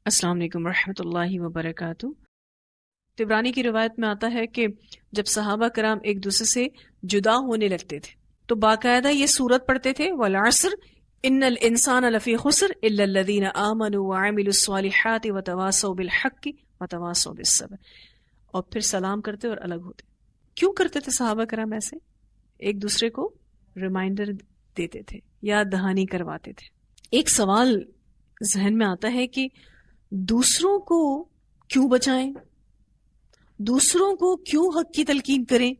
السلام علیکم ورحمۃ اللہ وبرکاتہ۔ طبرانی کی روایت میں آتا ہے کہ جب صحابہ کرام ایک دوسرے سے جدا ہونے لگتے تھے تو باقاعدہ یہ سورت پڑھتے تھے، والعصر ان الانسان لفی خسر الا الذین آمنوا وعملوا الصالحات وتواصوا بالحق وتواصوا بالصبر، اور پھر سلام کرتے اور الگ ہوتے۔ کیوں کرتے تھے صحابہ کرام ایسے؟ ایک دوسرے کو ریمائنڈر دیتے تھے، یاد دہانی کرواتے تھے۔ ایک سوال ذہن میں آتا ہے کہ دوسروں کو کیوں بچائیں، دوسروں کو کیوں حق کی تلقین کریں،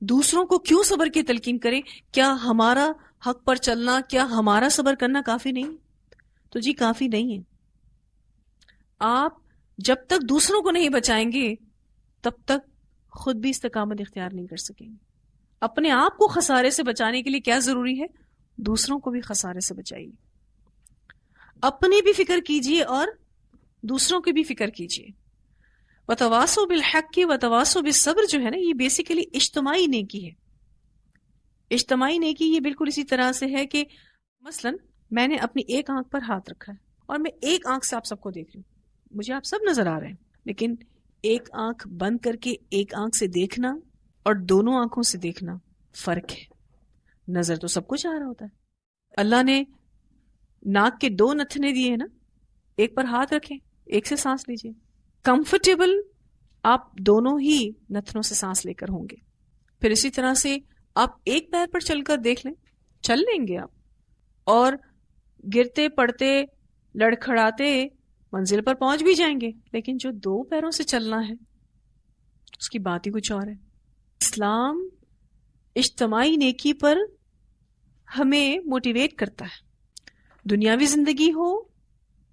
دوسروں کو کیوں صبر کی تلقین کریں؟ کیا ہمارا حق پر چلنا، کیا ہمارا صبر کرنا کافی نہیں؟ تو جی کافی نہیں ہے۔ آپ جب تک دوسروں کو نہیں بچائیں گے تب تک خود بھی استقامت اختیار نہیں کر سکیں گے۔ اپنے آپ کو خسارے سے بچانے کے لیے کیا ضروری ہے؟ دوسروں کو بھی خسارے سے بچائیے، اپنی بھی فکر کیجیے اور دوسروں کی بھی فکر کیجیے۔ وتواصوا بالحق وتواصوا بالصبر جو ہے نا، یہ بیسیکلی اجتماعی نیکی ہے۔ اجتماعی نیکی یہ بالکل اسی طرح سے ہے کہ مثلا میں نے اپنی ایک آنکھ پر ہاتھ رکھا ہے اور میں ایک آنکھ سے آپ سب کو دیکھ رہی ہوں، مجھے آپ سب نظر آ رہے ہیں، لیکن ایک آنکھ بند کر کے ایک آنکھ سے دیکھنا اور دونوں آنکھوں سے دیکھنا فرق ہے۔ نظر تو سب کچھ آ رہا ہوتا ہے۔ اللہ نے ناک کے دو نتھنے دیے ہیں نا، ایک پر ہاتھ رکھیں، ایک سے سانس لیجیے، کمفرٹیبل آپ دونوں ہی نتھنوں سے سانس لے کر ہوں گے۔ پھر اسی طرح سے آپ ایک پیر پر چل کر دیکھ لیں، چل لیں گے آپ، اور گرتے پڑتے لڑکھڑاتے منزل پر پہنچ بھی جائیں گے، لیکن جو دو پیروں سے چلنا ہے اس کی بات ہی کچھ اور ہے۔ اسلام اجتماعی نیکی پر ہمیں موٹیویٹ کرتا ہے، دنیاوی زندگی ہو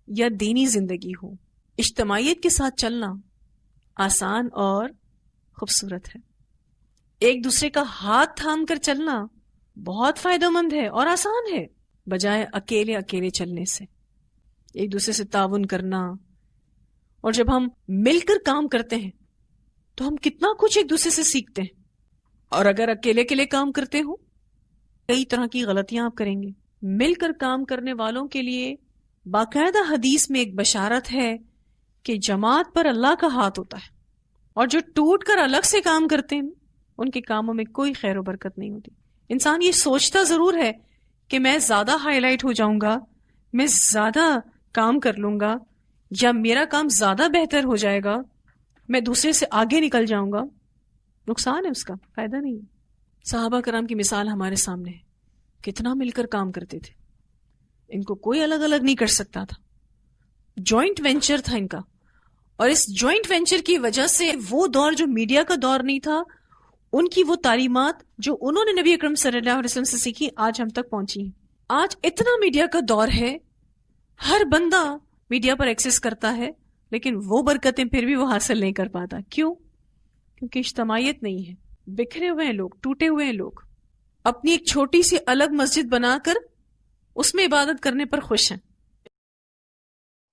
یا دینی زندگی ہو، اجتماعیت کے ساتھ چلنا آسان اور خوبصورت ہے۔ ایک دوسرے کا ہاتھ تھام کر چلنا بہت فائدہ مند ہے اور آسان ہے، بجائے اکیلے اکیلے چلنے سے۔ ایک دوسرے سے تعاون کرنا، اور جب ہم مل کر کام کرتے ہیں تو ہم کتنا کچھ ایک دوسرے سے سیکھتے ہیں، اور اگر اکیلے اکیلے کام کرتے ہو کئی طرح کی غلطیاں آپ کریں گے۔ مل کر کام کرنے والوں کے لیے باقاعدہ حدیث میں ایک بشارت ہے کہ جماعت پر اللہ کا ہاتھ ہوتا ہے، اور جو ٹوٹ کر الگ سے کام کرتے ہیں ان کے کاموں میں کوئی خیر و برکت نہیں ہوتی۔ انسان یہ سوچتا ضرور ہے کہ میں زیادہ ہائی لائٹ ہو جاؤں گا، میں زیادہ کام کر لوں گا، یا میرا کام زیادہ بہتر ہو جائے گا، میں دوسرے سے آگے نکل جاؤں گا۔ نقصان ہے اس کا، فائدہ نہیں ہے۔ صحابہ کرام کی مثال ہمارے سامنے ہے، کتنا مل کر کام کرتے تھے، ان کو کوئی الگ الگ نہیں کر سکتا تھا، جوائنٹ وینچر تھا ان کا۔ اور اس جوائنٹ وینچر کی وجہ سے وہ دور جو میڈیا کا دور نہیں تھا، ان کی وہ تعلیمات جو انہوں نے نبی اکرم صلی اللہ علیہ وسلم سے سیکھی آج ہم تک پہنچی ہیں۔ آج اتنا میڈیا کا دور ہے، ہر بندہ میڈیا پر ایکسس کرتا ہے، لیکن وہ برکتیں پھر بھی وہ حاصل نہیں کر پاتا۔ کیوں؟ کیونکہ اجتماعیت نہیں ہے، بکھرے ہوئے ہیں لوگ، ٹوٹے ہوئے ہیں لوگ، اپنی ایک چھوٹی سی الگ مسجد بنا کر اس میں عبادت کرنے پر خوش ہیں۔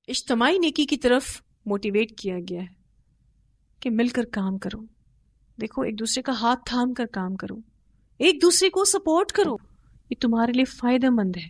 اجتماعی نیکی کی طرف موٹیویٹ کیا گیا ہے کہ مل کر کام کرو، دیکھو ایک دوسرے کا ہاتھ تھام کر کام کرو، ایک دوسرے کو سپورٹ کرو، یہ تمہارے لیے فائدہ مند ہے۔